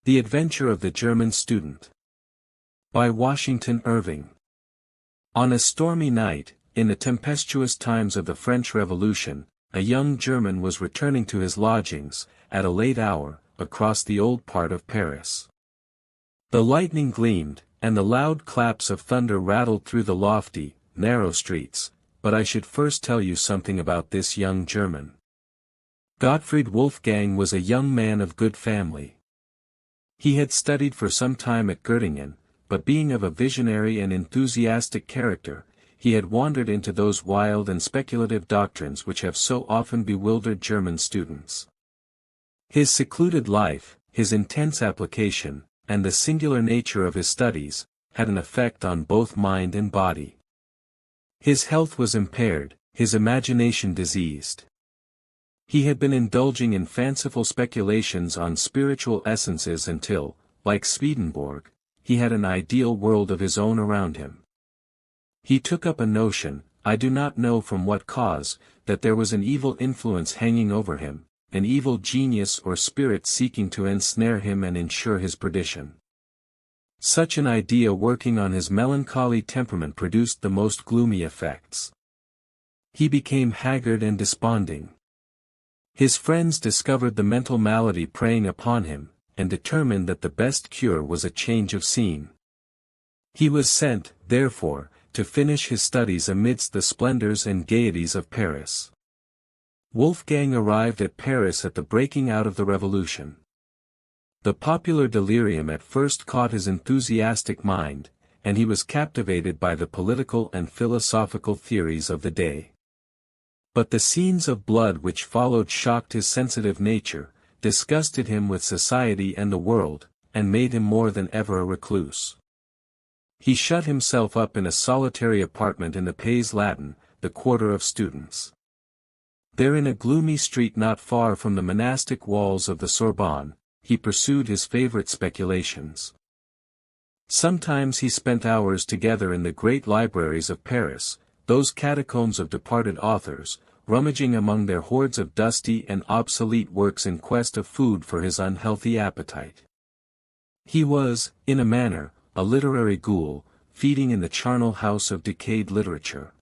The Adventure of the German Student. By Washington Irving. On a stormy night, in the tempestuous times of the French Revolution, a young German was returning to his lodgings, at a late hour, across the old part of Paris. The lightning gleamed, and the loud claps of thunder rattled through the lofty, narrow streets, but I should first tell you something about this young German. Gottfried Wolfgang was a young man of good family. He had studied for some time at Göttingen, but being of a visionary and enthusiastic character, he had wandered into those wild and speculative doctrines which have so often bewildered German students. His secluded life, his intense application, and the singular nature of his studies, had an effect on both mind and body. His health was impaired, his imagination diseased. He had been indulging in fanciful speculations on spiritual essences until, like Swedenborg, he had an ideal world of his own around him. He took up a notion, I do not know from what cause, that there was an evil influence hanging over him, an evil genius or spirit seeking to ensnare him and ensure his perdition. Such an idea working on his melancholy temperament produced the most gloomy effects. He became haggard and desponding. His friends discovered the mental malady preying upon him, and determined that the best cure was a change of scene. He was sent, therefore, to finish his studies amidst the splendors and gaieties of Paris. Wolfgang arrived at Paris at the breaking out of the Revolution. The popular delirium at first caught his enthusiastic mind, and he was captivated by the political and philosophical theories of the day. But the scenes of blood which followed shocked his sensitive nature, disgusted him with society and the world, and made him more than ever a recluse. He shut himself up in a solitary apartment in the Pays Latin, the quarter of students. There in a gloomy street not far from the monastic walls of the Sorbonne, he pursued his favorite speculations. Sometimes he spent hours together in the great libraries of Paris, those catacombs of departed authors, rummaging among their hoards of dusty and obsolete works in quest of food for his unhealthy appetite. He was, in a manner, a literary ghoul, feeding in the charnel house of decayed literature.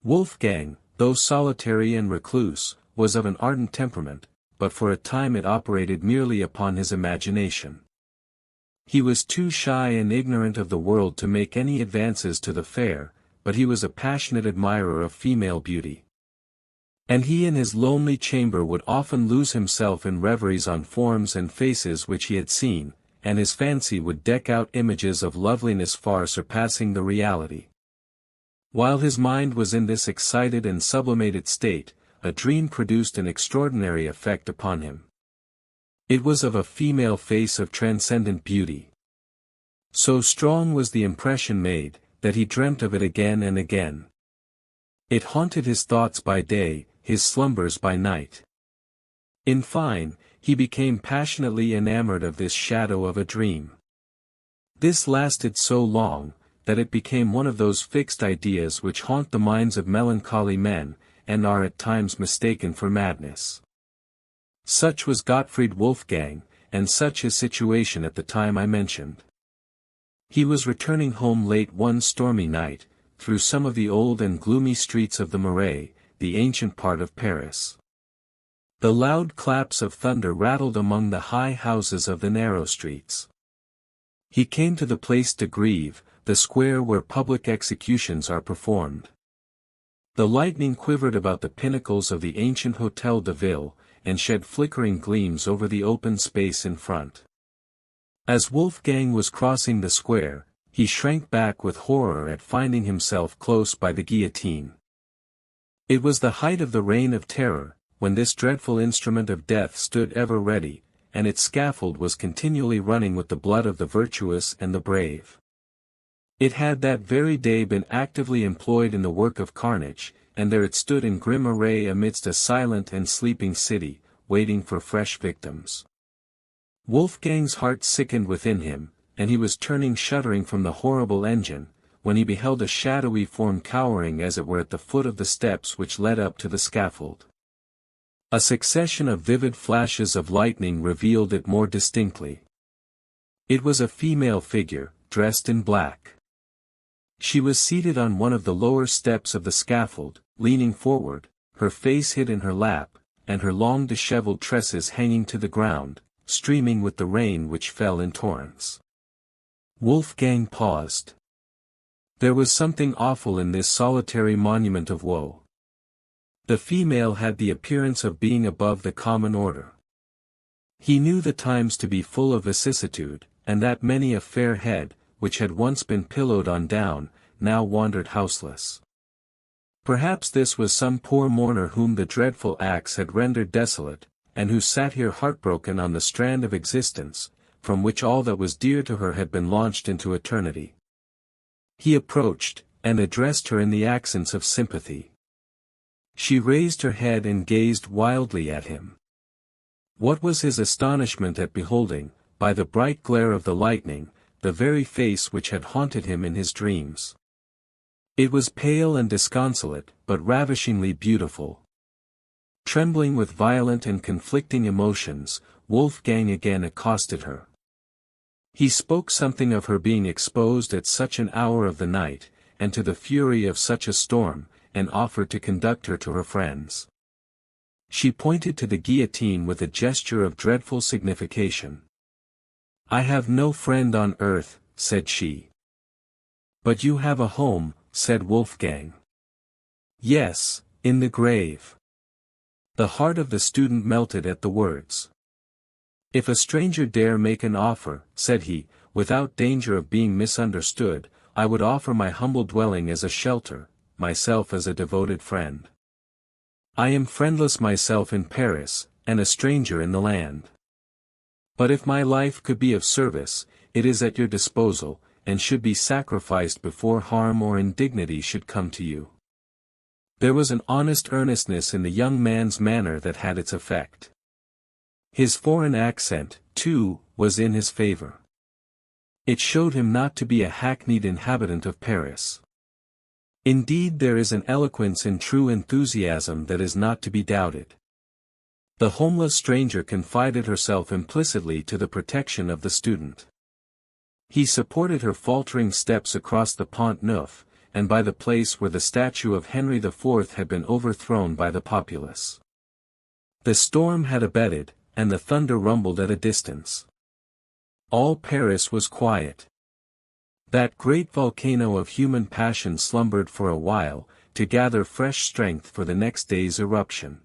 Wolfgang, though solitary and recluse, was of an ardent temperament, but for a time it operated merely upon his imagination. He was too shy and ignorant of the world to make any advances to the fair, but he was a passionate admirer of female beauty. And he in his lonely chamber would often lose himself in reveries on forms and faces which he had seen, and his fancy would deck out images of loveliness far surpassing the reality. While his mind was in this excited and sublimated state, a dream produced an extraordinary effect upon him. It was of a female face of transcendent beauty. So strong was the impression made, that he dreamt of it again and again. It haunted his thoughts by day, his slumbers by night. In fine, he became passionately enamored of this shadow of a dream. This lasted so long, that it became one of those fixed ideas which haunt the minds of melancholy men, and are at times mistaken for madness. Such was Gottfried Wolfgang, and such his situation at the time I mentioned. He was returning home late one stormy night, through some of the old and gloomy streets of the Marais, the ancient part of Paris. The loud claps of thunder rattled among the high houses of the narrow streets. He came to the Place de Grève, the square where public executions are performed. The lightning quivered about the pinnacles of the ancient Hôtel de Ville, and shed flickering gleams over the open space in front. As Wolfgang was crossing the square, he shrank back with horror at finding himself close by the guillotine. It was the height of the Reign of Terror, when this dreadful instrument of death stood ever ready, and its scaffold was continually running with the blood of the virtuous and the brave. It had that very day been actively employed in the work of carnage, and there it stood in grim array amidst a silent and sleeping city, waiting for fresh victims. Wolfgang's heart sickened within him, and he was turning shuddering from the horrible engine, when he beheld a shadowy form cowering as it were at the foot of the steps which led up to the scaffold. A succession of vivid flashes of lightning revealed it more distinctly. It was a female figure, dressed in black. She was seated on one of the lower steps of the scaffold, leaning forward, her face hid in her lap, and her long disheveled tresses hanging to the ground, streaming with the rain which fell in torrents. Wolfgang paused. There was something awful in this solitary monument of woe. The female had the appearance of being above the common order. He knew the times to be full of vicissitude, and that many a fair head, which had once been pillowed on down, now wandered houseless. Perhaps this was some poor mourner whom the dreadful axe had rendered desolate, and who sat here heartbroken on the strand of existence, from which all that was dear to her had been launched into eternity. He approached, and addressed her in the accents of sympathy. She raised her head and gazed wildly at him. What was his astonishment at beholding, by the bright glare of the lightning, the very face which had haunted him in his dreams. It was pale and disconsolate, but ravishingly beautiful. Trembling with violent and conflicting emotions, Wolfgang again accosted her. He spoke something of her being exposed at such an hour of the night, and to the fury of such a storm, and offered to conduct her to her friends. She pointed to the guillotine with a gesture of dreadful signification. "I have no friend on earth," said she. "But you have a home," said Wolfgang. "Yes, in the grave." The heart of the student melted at the words. "If a stranger dare make an offer," said he, "without danger of being misunderstood, I would offer my humble dwelling as a shelter, myself as a devoted friend. I am friendless myself in Paris, and a stranger in the land. But if my life could be of service, it is at your disposal, and should be sacrificed before harm or indignity should come to you." There was an honest earnestness in the young man's manner that had its effect. His foreign accent, too, was in his favor. It showed him not to be a hackneyed inhabitant of Paris. Indeed, there is an eloquence in true enthusiasm that is not to be doubted. The homeless stranger confided herself implicitly to the protection of the student. He supported her faltering steps across the Pont Neuf, and by the place where the statue of Henry IV had been overthrown by the populace. The storm had abated, and the thunder rumbled at a distance. All Paris was quiet. That great volcano of human passion slumbered for a while, to gather fresh strength for the next day's eruption.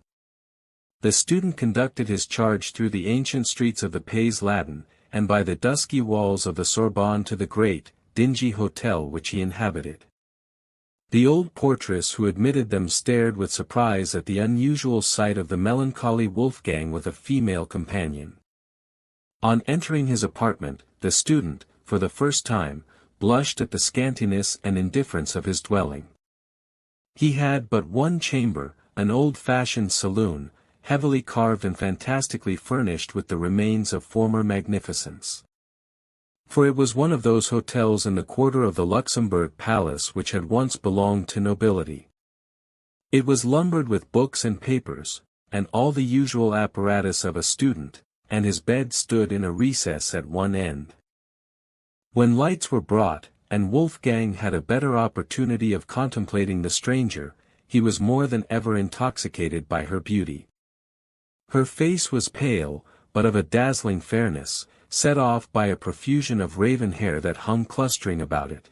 The student conducted his charge through the ancient streets of the Pays Latin, and by the dusky walls of the Sorbonne to the great, dingy hotel which he inhabited. The old portress who admitted them stared with surprise at the unusual sight of the melancholy Wolfgang with a female companion. On entering his apartment, the student, for the first time, blushed at the scantiness and indifference of his dwelling. He had but one chamber, an old-fashioned saloon, heavily carved and fantastically furnished with the remains of former magnificence. For it was one of those hotels in the quarter of the Luxembourg Palace which had once belonged to nobility. It was lumbered with books and papers, and all the usual apparatus of a student, and his bed stood in a recess at one end. When lights were brought, and Wolfgang had a better opportunity of contemplating the stranger, he was more than ever intoxicated by her beauty. Her face was pale, but of a dazzling fairness, set off by a profusion of raven hair that hung clustering about it.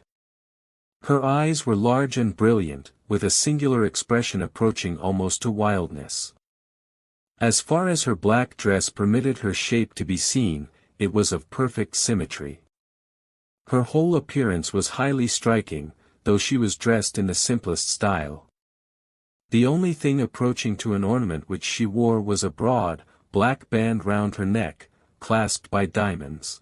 Her eyes were large and brilliant, with a singular expression approaching almost to wildness. As far as her black dress permitted her shape to be seen, it was of perfect symmetry. Her whole appearance was highly striking, though she was dressed in the simplest style. The only thing approaching to an ornament which she wore was a broad, black band round her neck, clasped by diamonds.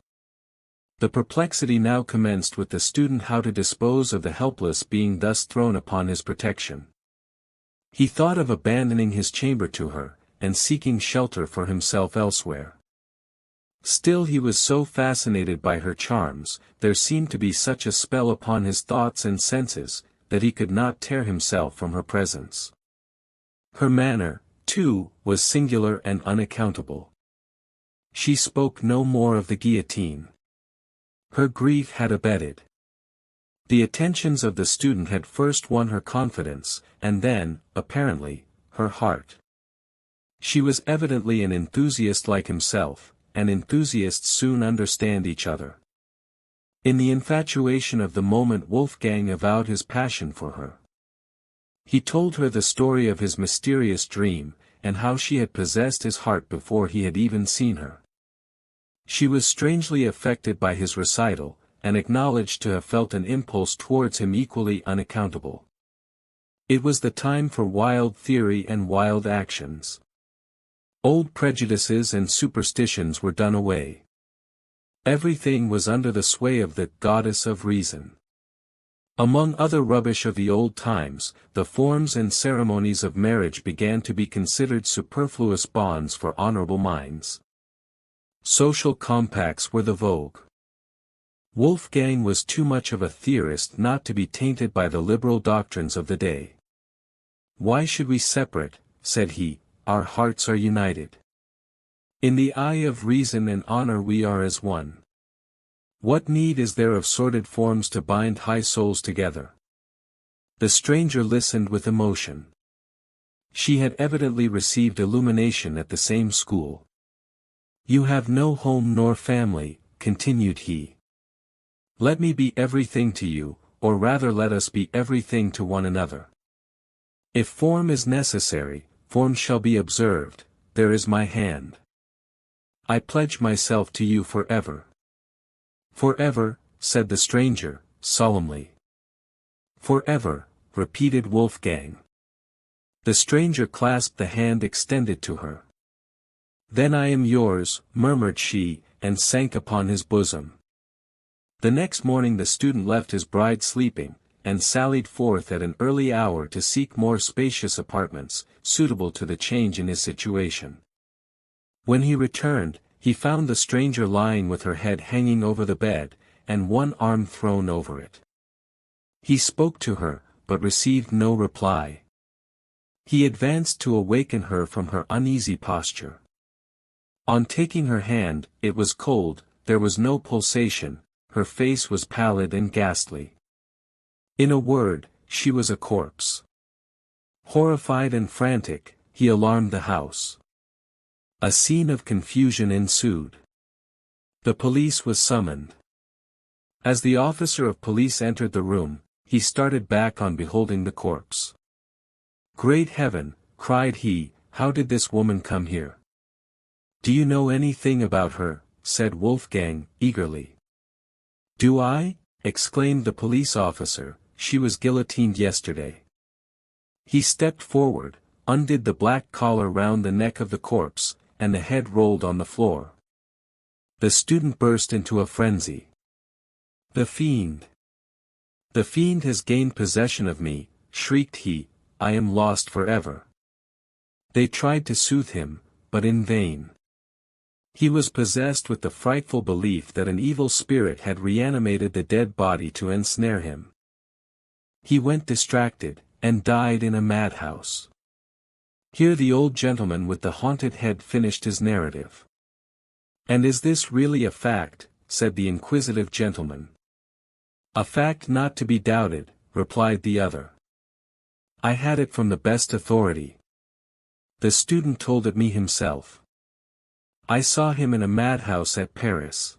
The perplexity now commenced with the student how to dispose of the helpless being thus thrown upon his protection. He thought of abandoning his chamber to her, and seeking shelter for himself elsewhere. Still he was so fascinated by her charms, there seemed to be such a spell upon his thoughts and senses, that he could not tear himself from her presence. Her manner, too, was singular and unaccountable. She spoke no more of the guillotine. Her grief had abated. The attentions of the student had first won her confidence, and then, apparently, her heart. She was evidently an enthusiast like himself, and enthusiasts soon understand each other. In the infatuation of the moment Wolfgang avowed his passion for her. He told her the story of his mysterious dream, and how she had possessed his heart before he had even seen her. She was strangely affected by his recital, and acknowledged to have felt an impulse towards him equally unaccountable. It was the time for wild theory and wild actions. Old prejudices and superstitions were done away. Everything was under the sway of the goddess of reason. Among other rubbish of the old times, the forms and ceremonies of marriage began to be considered superfluous bonds for honorable minds. Social compacts were the vogue. Wolfgang was too much of a theorist not to be tainted by the liberal doctrines of the day. "Why should we separate?" said he, "our hearts are united. In the eye of reason and honor we are as one. What need is there of sordid forms to bind high souls together?" The stranger listened with emotion. She had evidently received illumination at the same school. "You have no home nor family," continued he. "Let me be everything to you, or rather let us be everything to one another. If form is necessary, form shall be observed. There is my hand. I pledge myself to you forever." "Forever," said the stranger, solemnly. "Forever," repeated Wolfgang. The stranger clasped the hand extended to her. "Then I am yours," murmured she, and sank upon his bosom. The next morning the student left his bride sleeping, and sallied forth at an early hour to seek more spacious apartments, suitable to the change in his situation. When he returned, he found the stranger lying with her head hanging over the bed, and one arm thrown over it. He spoke to her, but received no reply. He advanced to awaken her from her uneasy posture. On taking her hand, it was cold, there was no pulsation, her face was pallid and ghastly. In a word, she was a corpse. Horrified and frantic, he alarmed the house. A scene of confusion ensued. The police was summoned. As the officer of police entered the room, he started back on beholding the corpse. "Great heaven," cried he, "how did this woman come here?" "Do you know anything about her?" said Wolfgang, eagerly. "Do I?" exclaimed the police officer, "she was guillotined yesterday." He stepped forward, undid the black collar round the neck of the corpse, and the head rolled on the floor. The student burst into a frenzy. "The fiend! The fiend has gained possession of me," shrieked he, "I am lost forever." They tried to soothe him, but in vain. He was possessed with the frightful belief that an evil spirit had reanimated the dead body to ensnare him. He went distracted, and died in a madhouse. Here the old gentleman with the haunted head finished his narrative. "And is this really a fact?" said the inquisitive gentleman. "A fact not to be doubted," replied the other. "I had it from the best authority. The student told it me himself. I saw him in a madhouse at Paris.